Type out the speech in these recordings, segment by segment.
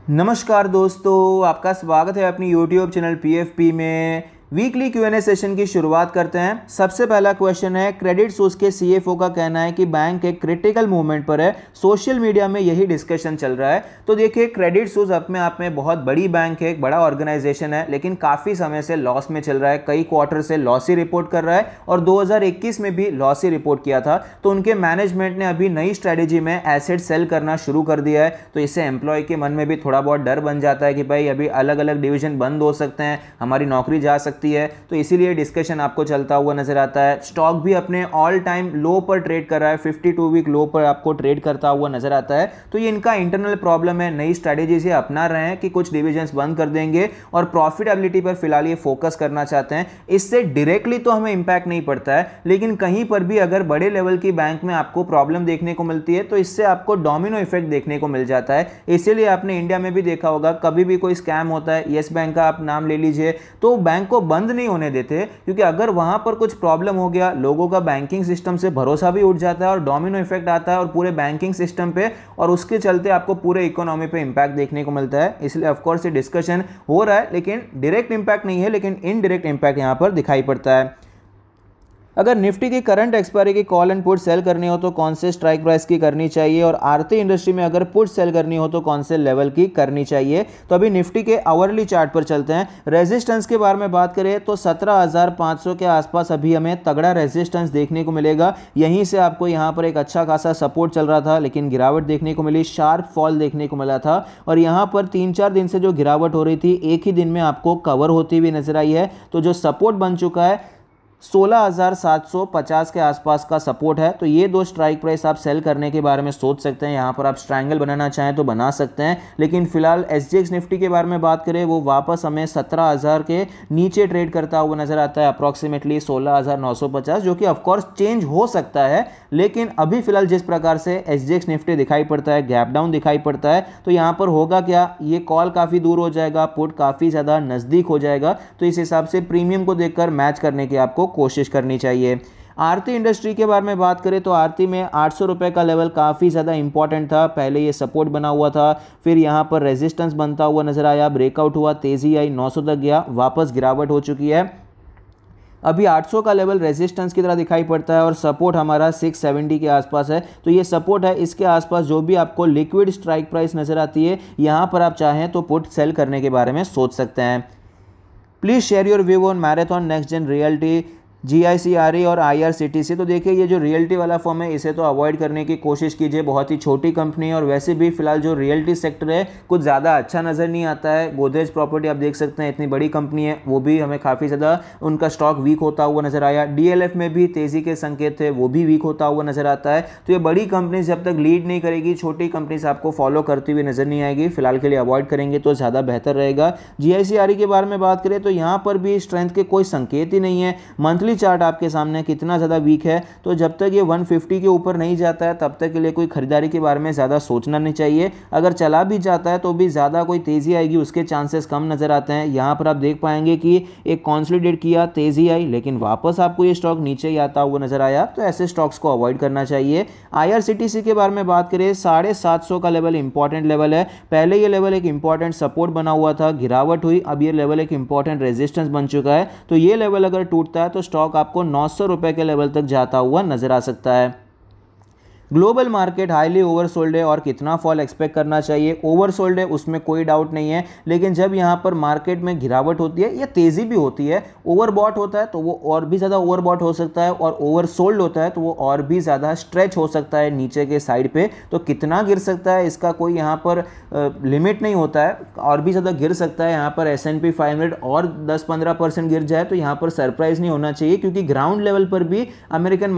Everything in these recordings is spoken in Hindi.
नमस्कार दोस्तों, आपका स्वागत है अपनी YouTube चैनल PFP में। वीकली Q&A सेशन की शुरुआत करते हैं। सबसे पहला क्वेश्चन है, क्रेडिट सोर्स के CFO का कहना है कि बैंक एक क्रिटिकल मूवमेंट पर है। सोशल मीडिया में यही डिस्कशन चल रहा है। तो देखिए, क्रेडिट सोर्स अपने आप में बहुत बड़ी बैंक है, एक बड़ा ऑर्गेनाइजेशन है, लेकिन काफ़ी समय से लॉस में चल रहा है। कई क्वार्टर से लॉस ही रिपोर्ट कर रहा है और 2021 में भी लॉस ही रिपोर्ट किया था। तो उनके मैनेजमेंट ने अभी नई स्ट्रैटेजी में एसेट सेल करना शुरू कर दिया है। तो इससे एम्प्लॉय के मन में भी थोड़ा बहुत डर बन जाता है कि भाई अभी अलग अलग डिवीजन बंद हो सकते हैं, हमारी नौकरी जा सकती है। तो इसीलिए डिस्कशन आपको चलता हुआ नजर आता है। स्टॉक भी अपने ऑल टाइम लो पर ट्रेड कर रहा है, 52 वीक लो पर आपको ट्रेड करता हुआ नजर आता है। तो ये इनका इंटरनल प्रॉब्लम है। नई स्ट्रैटेजी से अपना रहे हैं कि कुछ डिविजन्स बंद कर देंगे और प्रॉफिटेबिलिटी पर फिलहाल ये फोकस करना चाहते हैं। इससे डायरेक्टली तो हमें इंपैक्ट नहीं पड़ता है, लेकिन कहीं पर भी अगर बड़े लेवल की बैंक में आपको प्रॉब्लम देखने को मिलती है तो इससे आपको डोमिनो इफेक्ट देखने को मिल जाता है। इसीलिए आपने इंडिया में भी देखा होगा, कभी भी कोई स्कैम होता है, येस बैंक का आप नाम ले लीजिए, तो बैंक को बंद नहीं होने देते, क्योंकि अगर वहां पर कुछ प्रॉब्लम हो गया, लोगों का बैंकिंग सिस्टम से भरोसा भी उठ जाता है और डोमिनो इफेक्ट आता है और पूरे बैंकिंग सिस्टम पे, और उसके चलते आपको पूरे इकोनॉमी पे इंपैक्ट देखने को मिलता है। इसलिए ऑफ कोर्स ये डिस्कशन हो रहा है, लेकिन डायरेक्ट इंपैक्ट नहीं है, लेकिन इनडायरेक्ट इंपैक्ट यहां पर दिखाई पड़ता है। अगर निफ्टी की करंट एक्सपायरी की कॉल एंड पुट सेल करनी हो तो कौन से स्ट्राइक प्राइस की करनी चाहिए, और आरती इंडस्ट्री में अगर पुट सेल करनी हो तो कौन से लेवल की करनी चाहिए। तो अभी निफ्टी के आवरली चार्ट पर चलते हैं। रेजिस्टेंस के बारे में बात करें तो 17,500 के आसपास अभी हमें तगड़ा रेजिस्टेंस देखने को मिलेगा। यहीं से आपको यहां पर एक अच्छा खासा सपोर्ट चल रहा था, लेकिन गिरावट देखने को मिली, शार्प फॉल देखने को मिला था, और यहां पर 3-4 दिन से जो गिरावट हो रही थी एक ही दिन में आपको कवर होती हुई नजर आई है। तो जो सपोर्ट बन चुका है 16,750 के आसपास का सपोर्ट है। तो ये दो स्ट्राइक प्राइस आप सेल करने के बारे में सोच सकते हैं। यहाँ पर आप स्ट्रैंगल बनाना चाहें तो बना सकते हैं, लेकिन फिलहाल SGX निफ्टी के बारे में बात करें, वो वापस हमें 17,000 के नीचे ट्रेड करता हुआ नजर आता है, अप्रॉक्सीमेटली 16,950, जो कि ऑफकोर्स चेंज हो सकता है। लेकिन अभी फिलहाल जिस प्रकार से SGX निफ्टी दिखाई पड़ता है, गैप डाउन दिखाई पड़ता है, तो यहाँ पर होगा क्या, ये कॉल काफ़ी दूर हो जाएगा, पुट काफ़ी ज़्यादा नज़दीक हो जाएगा। तो इस हिसाब से प्रीमियम को देखकर मैच करने की आपको कोशिश करनी चाहिए। आरती इंडस्ट्री के बारे में बात करें तो आरती में 800 रुपए का लेवल काफ़ी ज़्यादा इंपॉर्टेंट था। पहले ये सपोर्ट बना हुआ था, फिर यहाँ पर रेजिस्टेंस बनता हुआ नजर आया, ब्रेकआउट हुआ, तेज़ी आई, 900 तक गया, वापस गिरावट हो चुकी है। अभी 800 का लेवल रेजिस्टेंस की तरह दिखाई पड़ता है और सपोर्ट हमारा 670 के आसपास है। तो ये सपोर्ट है, इसके आसपास जो भी आपको लिक्विड स्ट्राइक प्राइस नज़र आती है, यहाँ पर आप चाहें तो पुट सेल करने के बारे में सोच सकते हैं। Please share your view on marathon, next gen realty, GICRE और IRCTC। तो देखिए, ये जो रियल्टी वाला फॉर्म है इसे तो अवॉइड करने की कोशिश कीजिए, बहुत ही छोटी कंपनी है, और वैसे भी फिलहाल जो रियल्टी सेक्टर है कुछ ज़्यादा अच्छा नज़र नहीं आता है। गोदरेज प्रॉपर्टी आप देख सकते हैं, इतनी बड़ी कंपनी है, वो भी हमें काफ़ी ज़्यादा उनका स्टॉक वीक होता हुआ नज़र आया। DLF में भी तेज़ी के संकेत थे, वो भी वीक होता हुआ नज़र आता है। तो ये बड़ी कंपनी जब तक लीड नहीं करेगी, छोटी कंपनी से आपको फॉलो करती हुई नज़र नहीं आएगी। फिलहाल के लिए अवॉइड करेंगे तो ज़्यादा बेहतर रहेगा। GICRE के बारे में बात करें तो यहाँ पर भी स्ट्रेंथ के कोई संकेत ही नहीं है। मंथली चार्ट आपके सामने कितना ज़्यादा वीक है, तो जब तक ये 150 के ऊपर नहीं जाता है तब तक के लिए कोई खरीदारी के बारे में ज़्यादा सोचना नहीं चाहिए। अगर चला भी जाता है तो भी ज़्यादा कोई तेज़ी आएगी उसके चांसेस कम नज़र आते हैं। यहाँ पर आप देख पाएंगे कि एक कंसोलिडेट किया, तेज़ी आई, लेकिन वापस आपको ये स्टॉक नीचे ही आता हुआ नज़र आया। तो ऐसे स्टॉक्स को अवॉइड करना चाहिए। IRCTC के बारे में बात करें, 750 का लेवल इंपॉर्टेंट लेवल है। पहले ये लेवल एक इंपॉर्टेंट सपोर्ट बना हुआ था, गिरावट हुई, अब ये लेवल एक इंपॉर्टेंट रेजिस्टेंस बन चुका है। तो ये लेवल अगर टूटता है तो स्टॉक आपको 900 रुपए के लेवल तक जाता हुआ नजर आ सकता है। ग्लोबल मार्केट हाईली ओवरसोल्ड है और कितना फॉल एक्सपेक्ट करना चाहिए। ओवरसोल्ड है, उसमें कोई डाउट नहीं है, लेकिन जब यहाँ पर मार्केट में गिरावट होती है या तेज़ी भी होती है, ओवरबॉट होता है तो वो और भी ज़्यादा ओवरबॉट हो सकता है, और ओवरसोल्ड होता है तो वो और भी ज़्यादा स्ट्रेच हो सकता है नीचे के साइड पे। तो कितना गिर सकता है इसका कोई यहाँ पर लिमिट नहीं होता है, और भी ज़्यादा गिर सकता है। यहाँ पर S&P 500 और 10-15% गिर जाए तो यहाँ पर सरप्राइज नहीं होना चाहिए, क्योंकि ग्राउंड लेवल पर भी अमेरिकन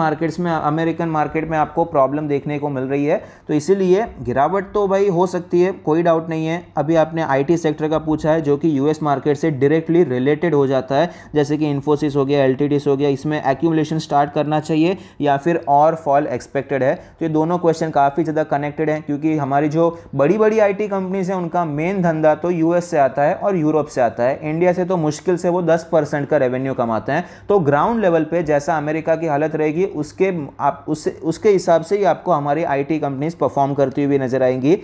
मार्केट में आपको प्रॉब्लम देखने को मिल रही है। तो इसीलिए गिरावट तो भाई हो सकती है, कोई डाउट नहीं है। अभी आपने IT सेक्टर का पूछा है, जो कि US मार्केट से डायरेक्टली रिलेटेड हो जाता है, जैसे कि इन्फोसिस हो गया, LTTS हो गया, इसमें एक्यूमुलेशन स्टार्ट करना चाहिए या फिर और फॉल एक्सपेक्टेड है। तो ये दोनों क्वेश्चन काफ़ी ज़्यादा कनेक्टेड हैं, क्योंकि हमारी जो बड़ी बड़ी IT कंपनीज हैं उनका मेन धंधा तो US से आता है और यूरोप से आता है। इंडिया से तो मुश्किल से वो 10% का रेवेन्यू कमाते हैं। तो ग्राउंड लेवल पे जैसा अमेरिका की हालत रहेगी उसके हिसाब से ही आपको हमारी IT कंपनीज परफॉर्म करती हुई नजर आएंगी।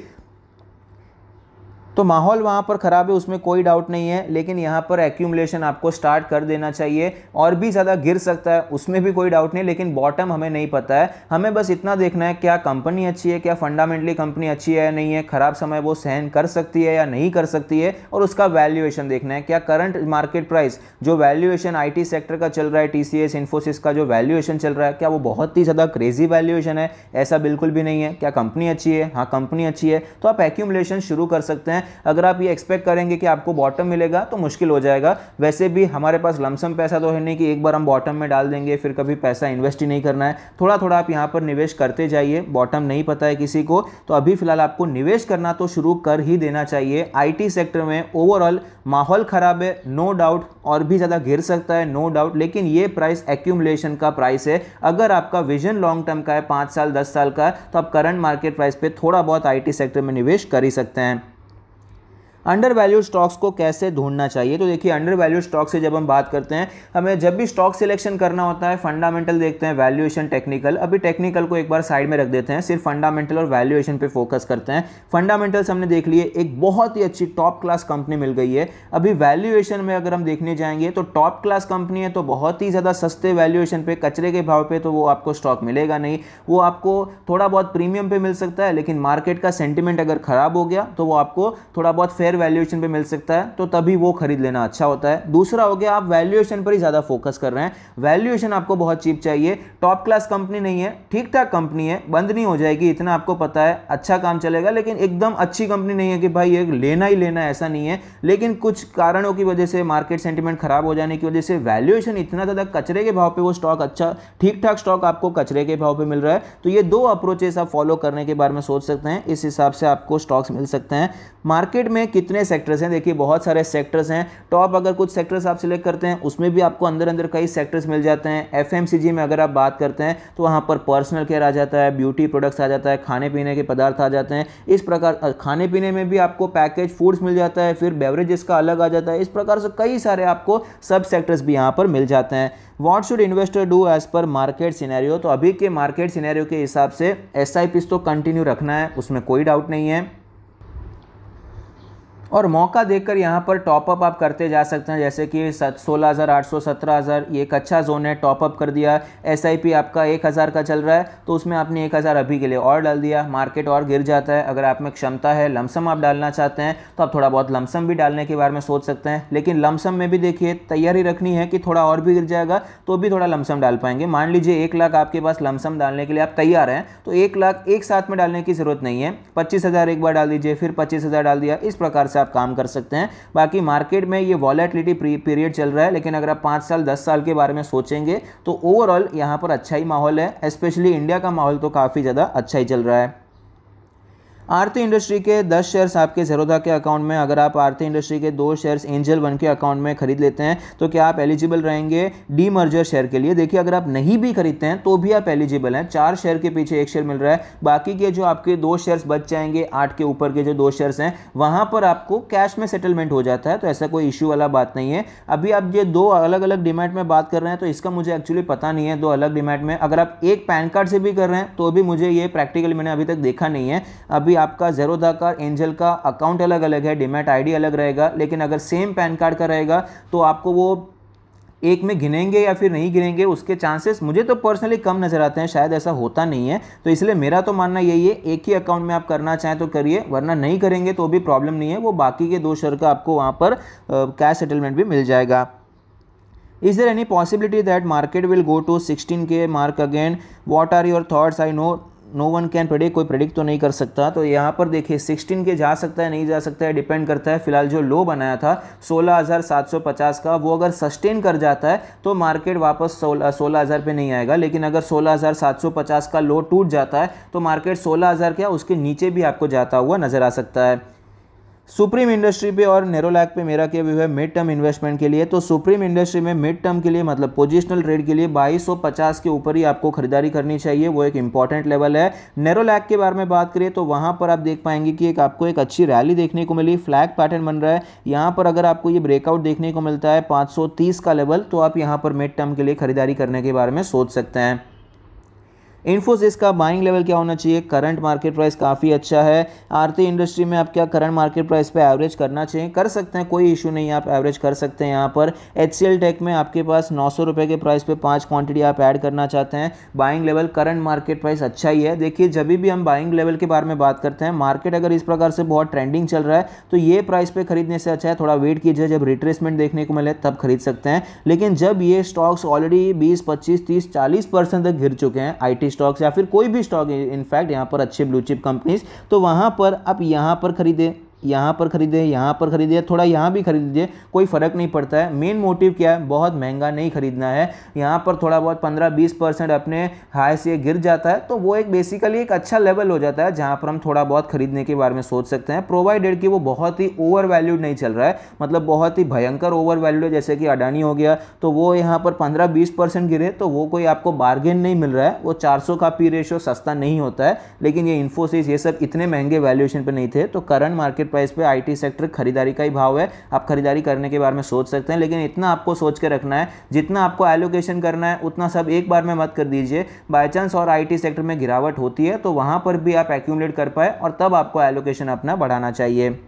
तो माहौल वहाँ पर ख़राब है, उसमें कोई डाउट नहीं है, लेकिन यहाँ पर एक्यूमुलेशन आपको स्टार्ट कर देना चाहिए। और भी ज़्यादा गिर सकता है उसमें भी कोई डाउट नहीं, लेकिन बॉटम हमें नहीं पता है। हमें बस इतना देखना है क्या कंपनी अच्छी है, क्या फंडामेंटली कंपनी अच्छी है या नहीं है, ख़राब समय वो सहन कर सकती है या नहीं कर सकती है, और उसका वैल्यूएशन देखना है। क्या करंट मार्केट प्राइस जो वैल्यूएशन आईटी सेक्टर का चल रहा है, टीसीएस इन्फोसिस का जो वैल्यूएशन चल रहा है, क्या वो बहुत ही ज़्यादा क्रेजी वैल्यूएशन है? ऐसा बिल्कुल भी नहीं है। क्या कंपनी अच्छी है? हाँ कंपनी अच्छी है, तो आप एक्यूमुलेशन शुरू कर सकते हैं। अगर आप ये एक्सपेक्ट करेंगे कि आपको बॉटम मिलेगा तो मुश्किल हो जाएगा। वैसे भी हमारे पास लमसम पैसा तो है नहीं कि एक बार हम बॉटम में डाल देंगे फिर कभी पैसा इन्वेस्ट ही नहीं करना है। थोड़ा थोड़ा आप यहाँ पर निवेश करते जाइए। बॉटम नहीं पता है किसी को, तो अभी फिलहाल आपको निवेश करना तो शुरू कर ही देना चाहिए। आईटी सेक्टर में ओवरऑल माहौल खराब है, नो डाउट, और भी ज़्यादा गिर सकता है, नो डाउट, लेकिन ये प्राइस एक्यूमुलेशन का प्राइस है। अगर आपका विजन लॉन्ग टर्म का है, 5 साल 10 साल का, तो आप करंट मार्केट प्राइस पे थोड़ा बहुत आईटी सेक्टर में निवेश कर ही सकते हैं। अंडर वैल्यूड स्टॉक्स को कैसे ढूंढना चाहिए? तो देखिए, अंडर वैल्यूड स्टॉक से जब हम बात करते हैं, हमें जब भी स्टॉक सिलेक्शन करना होता है, फंडामेंटल देखते हैं, वैल्यूएशन, टेक्निकल। अभी टेक्निकल को एक बार साइड में रख देते हैं, सिर्फ फंडामेंटल और वैल्यूएशन पे फोकस करते हैं। फंडामेंटल्स हमने देख लिए, एक बहुत ही अच्छी टॉप क्लास कंपनी मिल गई है। अभी वैल्यूएशन में अगर हम देखने जाएंगे तो टॉप क्लास कंपनी है, तो बहुत ही ज़्यादा सस्ते वैल्यूएशन पे, कचरे के भाव पे तो वो आपको स्टॉक मिलेगा नहीं। वो आपको थोड़ा बहुत प्रीमियम पे मिल सकता है, लेकिन मार्केट का सेंटिमेंट अगर खराब हो गया तो वो आपको थोड़ा बहुत फेयर वैल्यूएशन पे मिल सकता है, तो तभी वो खरीद लेना अच्छा होता है। दूसरा हो गया, आप वैल्यूएशन पर ही ज़्यादा फोकस कर रहे हैं, वैल्यूएशन आपको बहुत चीप चाहिए। टॉप क्लास कंपनी नहीं है, ठीक ठाक कंपनी है, बंद नहीं हो जाएगी, इतना आपको पता है, अच्छा काम चलेगा, लेकिन एकदम अच्छी कंपनी नहीं है कि भाई ये लेना ही लेना, ऐसा नहीं है। लेकिन कुछ कारणों की वजह से, मार्केट सेंटिमेंट खराब हो जाने की वजह से वैल्यूएशन इतना ज़्यादा कचरे के भाव पे वो स्टॉक, अच्छा ठीक ठाक स्टॉक आपको कचरे के भाव पे मिल रहा है। तो ये दो अप्रोचेस आप फॉलो करने के बारे में सोच सकते हैं, इस हिसाब से आपको स्टॉक्स मिल सकते हैं। मार्केट में कितने सेक्टर्स हैं? देखिए, बहुत सारे सेक्टर्स हैं। टॉप अगर कुछ सेक्टर्स आप सिलेक्ट करते हैं, उसमें भी आपको अंदर अंदर कई सेक्टर्स मिल जाते हैं। एफएमसीजी में अगर आप बात करते हैं तो वहाँ पर पर्सनल केयर आ जाता है, ब्यूटी प्रोडक्ट्स आ जाता है, खाने पीने के पदार्थ आ जाते हैं। इस प्रकार खाने पीने में भी आपको पैकेज फूड्स मिल जाता है, फिर बेवरेजेस का अलग आ जाता है। इस प्रकार से कई सारे आपको सब सेक्टर्स भी यहाँ पर मिल जाते हैं। What should investor do as per market scenario? तो अभी के मार्केट सिनेरियो के हिसाब से एसआईपी तो कंटिन्यू रखना है, उसमें कोई डाउट नहीं है। और मौका देखकर यहाँ पर टॉपअप आप करते जा सकते हैं, जैसे कि 16,800 17,000 ये एक अच्छा जोन है, टॉपअप कर दिया। एसआईपी आपका 1,000 का चल रहा है, तो उसमें आपने 1,000 अभी के लिए और डाल दिया। मार्केट और गिर जाता है, अगर आप में क्षमता है, लमसम आप डालना चाहते हैं तो आप थोड़ा बहुत लमसम भी डालने के बारे में सोच सकते हैं। लेकिन लमसम में भी देखिए, तैयारी रखनी है कि थोड़ा और भी गिर जाएगा तो भी थोड़ा लमसम डाल पाएंगे। मान लीजिए 1 लाख आपके पास लमसम डालने के लिए आप तैयार हैं, तो 1 लाख एक साथ में डालने की जरूरत नहीं है। 25,000 एक बार डाल दीजिए, फिर 25,000 डाल दिया, इस प्रकार से आप काम कर सकते हैं। बाकी मार्केट में ये वॉलेटिलिटी पीरियड चल रहा है, लेकिन अगर आप 5 साल 10 साल के बारे में सोचेंगे तो ओवरऑल यहां पर अच्छा ही माहौल है। स्पेशली इंडिया का माहौल तो काफी ज्यादा अच्छा ही चल रहा है। आरती इंडस्ट्री के 10 शेयर्स आपके ज़ेरोधा के अकाउंट में, अगर आप आरती इंडस्ट्री के 2 शेयर्स एंजल वन के अकाउंट में खरीद लेते हैं तो क्या आप एलिजिबल रहेंगे डीमर्जर शेयर के लिए? देखिए, अगर आप नहीं भी खरीदते हैं तो भी आप एलिजिबल हैं। 4 शेयर के पीछे 1 शेयर मिल रहा है, बाकी के जो आपके 2 शेयर्स बच जाएंगे, 8 के ऊपर के जो 2 शेयर्स हैं, वहां पर आपको कैश में सेटलमेंट हो जाता है, तो ऐसा कोई इश्यू वाला बात नहीं है। अभी आप ये 2 अलग अलग डिमैट में बात कर रहे हैं, तो इसका मुझे एक्चुअली पता नहीं है। 2 अलग डिमैट में अगर आप एक पैन कार्ड से भी कर रहे हैं तो भी मुझे ये प्रैक्टिकली मैंने अभी तक देखा नहीं है। अभी आपका ज़ेरोधा का, एंजल का अकाउंट अलग अलग है, डिमैट आईडी अलग रहेगा, लेकिन अगर सेम पैन कार्ड का रहेगा तो आपको वो एक में गिनेंगे या फिर नहीं गिनेंगे, उसके चांसेस मुझे तो पर्सनली कम नजर आते हैं, शायद ऐसा होता नहीं है। तो इसलिए मेरा तो मानना यही है, एक ही अकाउंट में आप करना चाहें तो करिए, वरना नहीं करेंगे तो भी प्रॉब्लम नहीं है। वो बाकी के 2 शेयर का आपको वहां पर कैश सेटलमेंट भी मिल जाएगा। Is there any possibility that market will go to 16K mark again? What are your thoughts? I know no one can predict, कोई प्रेडिक्ट तो नहीं कर सकता। तो यहाँ पर देखिए 16 के जा सकता है, नहीं जा सकता है, डिपेंड करता है। फिलहाल जो लो बनाया था 16,750 का, वो अगर सस्टेन कर जाता है तो मार्केट वापस 16,000 पे नहीं आएगा। लेकिन अगर 16,750 का लो टूट जाता है तो मार्केट 16,000 क्या उसके नीचे भी आपको जाता हुआ नजर आ सकता है। सुप्रीम इंडस्ट्री पे और नेरोलैक पे मेरा क्या व्यू है मिड टर्म इन्वेस्टमेंट के लिए? तो सुप्रीम इंडस्ट्री में मिड टर्म के लिए, मतलब पोजिशनल ट्रेड के लिए 2250 के ऊपर ही आपको खरीदारी करनी चाहिए, वो एक इंपॉर्टेंट लेवल है। नेरोलैक के बारे में बात करें तो वहां पर आप देख पाएंगे कि आपको एक अच्छी रैली देखने को मिली, फ्लैग पैटर्न बन रहा है। यहाँ पर अगर आपको ये ब्रेकआउट देखने को मिलता है 530 का लेवल, तो आप यहाँ पर मिड टर्म के लिए खरीदारी करने के बारे में सोच सकते हैं। इन्फोसिस का बाइंग लेवल क्या होना चाहिए, करंट मार्केट प्राइस काफ़ी अच्छा है। आरती इंडस्ट्री में आप क्या करंट मार्केट प्राइस पे एवरेज करना चाहिए, कर सकते हैं, कोई इशू नहीं है, आप एवरेज कर सकते हैं। यहाँ पर HCL टेक में आपके पास 900 रुपये के प्राइस पे 5 क्वांटिटी आप ऐड करना चाहते हैं। Buying level current market price अच्छा ही है। देखिए जब भी हम बाइंग लेवल के बारे में बात करते हैं, मार्केट अगर इस प्रकार से बहुत ट्रेंडिंग चल रहा है तो ये प्राइस पे खरीदने से अच्छा है थोड़ा वेट कीजिए, जब रिट्रेसमेंट देखने को मिले तब खरीद सकते हैं। लेकिन जब ये स्टॉक्स ऑलरेडी 20, 25, 30, 40% तक गिर चुके हैं, IT स्टॉक्स या फिर कोई भी स्टॉक, इनफैक्ट यहाँ पर अच्छे ब्लू चिप कंपनीज, तो वहाँ पर आप यहाँ पर खरीदें, यहाँ पर खरीदे, यहाँ पर खरीदे, थोड़ा यहाँ भी खरीद लीजिए, कोई फ़र्क नहीं पड़ता है। मेन मोटिव क्या है, बहुत महंगा नहीं खरीदना है। यहाँ पर थोड़ा बहुत 15-20% अपने हाई से गिर जाता है तो वो एक बेसिकली एक अच्छा लेवल हो जाता है जहाँ पर हम थोड़ा बहुत खरीदने के बारे में सोच सकते हैं, प्रोवाइडेड कि वो बहुत ही ओवर वैल्यूड नहीं चल रहा है, मतलब बहुत ही भयंकर ओवर वैल्यूड है, जैसे कि अडानी हो गया, तो वो यहाँ पर 15-20% गिरे तो वो कोई आपको बार्गेन नहीं मिल रहा है। वो 400 का पी रेशियो सस्ता नहीं होता है, लेकिन ये इन्फोसिस ये सब इतने महंगे वैल्यूएशन पर नहीं थे। तो करंट मार्केट प्राइस पे IT सेक्टर खरीदारी का ही भाव है, आप खरीदारी करने के बारे में सोच सकते हैं। लेकिन इतना आपको सोच के रखना है, जितना आपको एलोकेशन करना है उतना सब एक बार में मत कर दीजिए। बाय चांस और IT सेक्टर में गिरावट होती है तो वहां पर भी आप एक्यूमुलेट कर पाए और तब आपको एलोकेशन अपना बढ़ाना चाहिए।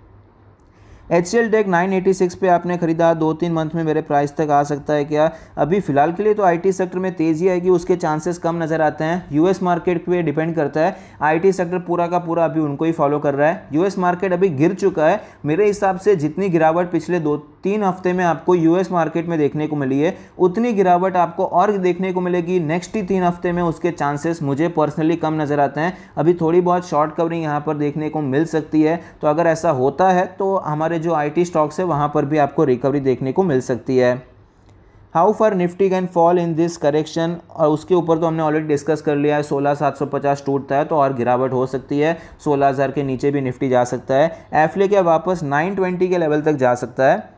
HCL टेक 986 पे आपने खरीदा, 2-3 मंथ में मेरे प्राइस तक आ सकता है क्या? अभी फिलहाल के लिए तो IT सेक्टर में तेज़ी आएगी, उसके चांसेस कम नज़र आते हैं। US मार्केट पे डिपेंड करता है, IT सेक्टर पूरा का पूरा अभी उनको ही फॉलो कर रहा है। US मार्केट अभी गिर चुका है, मेरे हिसाब से जितनी गिरावट पिछले 2-3 हफ्ते में आपको US मार्केट में देखने को मिली है उतनी गिरावट आपको और देखने को मिलेगी नेक्स्ट ही 3 हफ्ते में। उसके चांसेस मुझे पर्सनली कम नज़र आते हैं। अभी थोड़ी बहुत शॉर्ट कवरिंग यहाँ पर देखने को मिल सकती है, तो अगर ऐसा होता है तो हमारे जो IT स्टॉक्स है वहां पर भी आपको रिकवरी देखने को मिल सकती है। How for Nifty can fall in this correction, और उसके ऊपर तो हमने ऑलरेडी डिस्कस कर लिया है। 16,750 टूटता है तो और गिरावट हो सकती है, 16,000 के नीचे भी निफ्टी जा सकता है। एफले क्या वापस 920 के लेवल तक जा सकता है,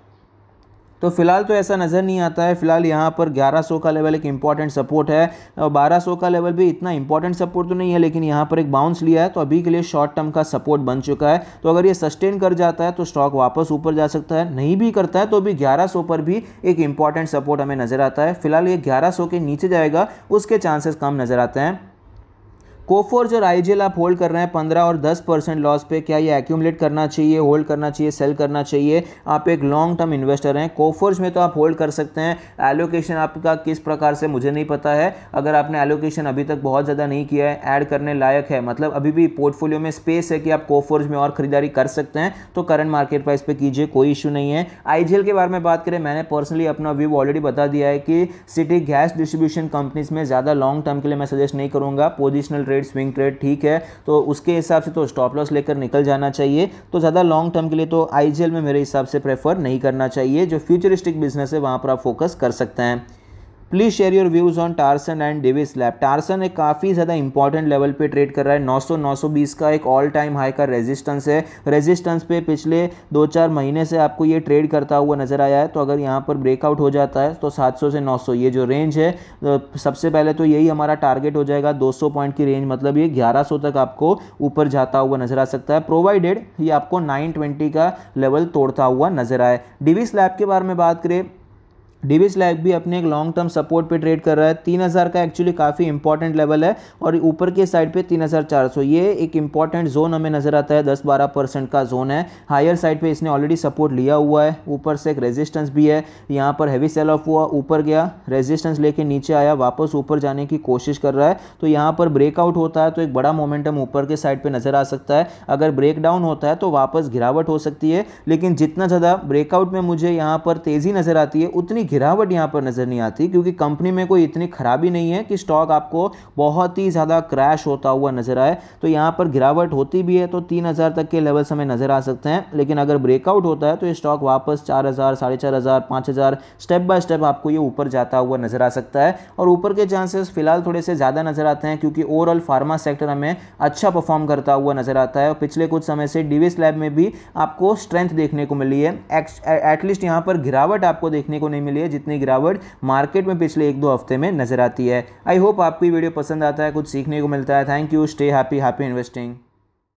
तो फिलहाल तो ऐसा नज़र नहीं आता है। फिलहाल यहाँ पर 1100 का लेवल एक इंपॉर्टेंट सपोर्ट है और 1200 का लेवल भी इतना इंपॉर्टेंट सपोर्ट तो नहीं है, लेकिन यहाँ पर एक बाउंस लिया है तो अभी के लिए शॉर्ट टर्म का सपोर्ट बन चुका है। तो अगर ये सस्टेन कर जाता है तो स्टॉक वापस ऊपर जा सकता है, नहीं भी करता है तो भी 1100 पर भी एक इंपॉर्टेंट सपोर्ट हमें नज़र आता है। फिलहाल ये 1100 के नीचे जाएगा, उसके चांसेस कम नज़र आते हैं। कोफोर्ज और IGL आप होल्ड कर रहे हैं 15 और 10% लॉस पे, क्या ये एक्यूमुलेट करना चाहिए, होल्ड करना चाहिए, सेल करना चाहिए? आप एक लॉन्ग टर्म इन्वेस्टर हैं, कोफोर्ज में तो आप होल्ड कर सकते हैं। एलोकेशन आपका किस प्रकार से मुझे नहीं पता है, अगर आपने एलोकेशन अभी तक बहुत ज़्यादा नहीं किया है, ऐड करने लायक है, मतलब अभी भी पोर्टफोलियो में स्पेस है कि आप कोफोर्ज में और खरीदारी कर सकते हैं, तो करंट मार्केट प्राइस पे कीजिए, कोई इशू नहीं है। IGL के बारे में बात करें, मैंने पर्सनली अपना व्यू ऑलरेडी बता दिया है कि सिटी गैस डिस्ट्रीब्यूशन कंपनीज में ज़्यादा लॉन्ग टर्म के लिए मैं सजेस्ट नहीं करूँगा। पोजिशनल स्विंग ट्रेड ठीक है, तो उसके हिसाब से तो स्टॉप लॉस लेकर निकल जाना चाहिए। तो ज़्यादा लॉन्ग टर्म के लिए तो IGL में मेरे हिसाब से प्रेफर नहीं करना चाहिए। जो फ्यूचरिस्टिक बिजनेस है वहाँ पर आप फोकस कर सकते हैं। Please share your views on Tarsons and Davis lab. Tarsons एक काफ़ी ज़्यादा इंपॉर्टेंट लेवल पे ट्रेड कर रहा है, 900-920 का एक ऑल टाइम हाई का रेजिस्टेंस है। रेजिस्टेंस पे पिछले 2-4 महीने से आपको ये ट्रेड करता हुआ नजर आया है, तो अगर यहाँ पर ब्रेकआउट हो जाता है तो 700 से 900 ये जो रेंज है, सबसे पहले तो यही हमारा टारगेट हो जाएगा। 200 पॉइंट की रेंज, मतलब ये 1100 तक आपको ऊपर जाता हुआ नजर आ सकता है, प्रोवाइडेड ये आपको 920 का लेवल तोड़ता हुआ नजर आए। डेविस लैब के बारे में बात करें, डेविस लैब भी अपने एक लॉन्ग टर्म सपोर्ट पे ट्रेड कर रहा है। 3000 का एक्चुअली काफ़ी इंपॉर्टेंट लेवल है और ऊपर के साइड पे 3400, ये एक इंपॉर्टेंट जोन हमें नजर आता है, 10-12% का जोन है। हायर साइड पे इसने ऑलरेडी सपोर्ट लिया हुआ है, ऊपर से एक रेजिस्टेंस भी है। यहाँ पर हैवी सेल ऑफ हुआ, ऊपर गया, रेजिस्टेंस लेके नीचे आया, वापस ऊपर जाने की कोशिश कर रहा है। तो यहाँ पर ब्रेकआउट होता है तो एक बड़ा मोमेंटम ऊपर के साइड पर नजर आ सकता है। अगर ब्रेक डाउन होता है तो वापस गिरावट हो सकती है, लेकिन जितना ज़्यादा ब्रेकआउट में मुझे यहाँ पर तेज़ी नजर आती है उतनी गिरावट यहां पर नजर नहीं आती, क्योंकि कंपनी में कोई इतनी खराबी नहीं है कि स्टॉक आपको बहुत ही ज्यादा क्रैश होता हुआ नजर आए। तो यहां पर गिरावट होती भी है तो 3000 तक के लेवल्स हमें नजर आ सकते हैं, लेकिन अगर ब्रेकआउट होता है तो ये स्टॉक वापस 4000, 4500, 5000 स्टेप बाय स्टेप आपको ये ऊपर जाता हुआ नजर आ सकता है। और ऊपर के चांसेस फिलहाल थोड़े से ज्यादा नजर आते हैं, क्योंकि ओवरऑल फार्मा सेक्टर हमें अच्छा परफॉर्म करता हुआ नजर आता है और पिछले कुछ समय से डेविस लैब में भी आपको स्ट्रेंथ देखने को मिली है। एटलीस्ट यहां पर गिरावट आपको देखने को नहीं मिली है जितनी गिरावट मार्केट में पिछले 1-2 हफ्ते में नजर आती है। आई होप आपको ये वीडियो पसंद आता है, कुछ सीखने को मिलता है। Thank you, stay happy, happy investing.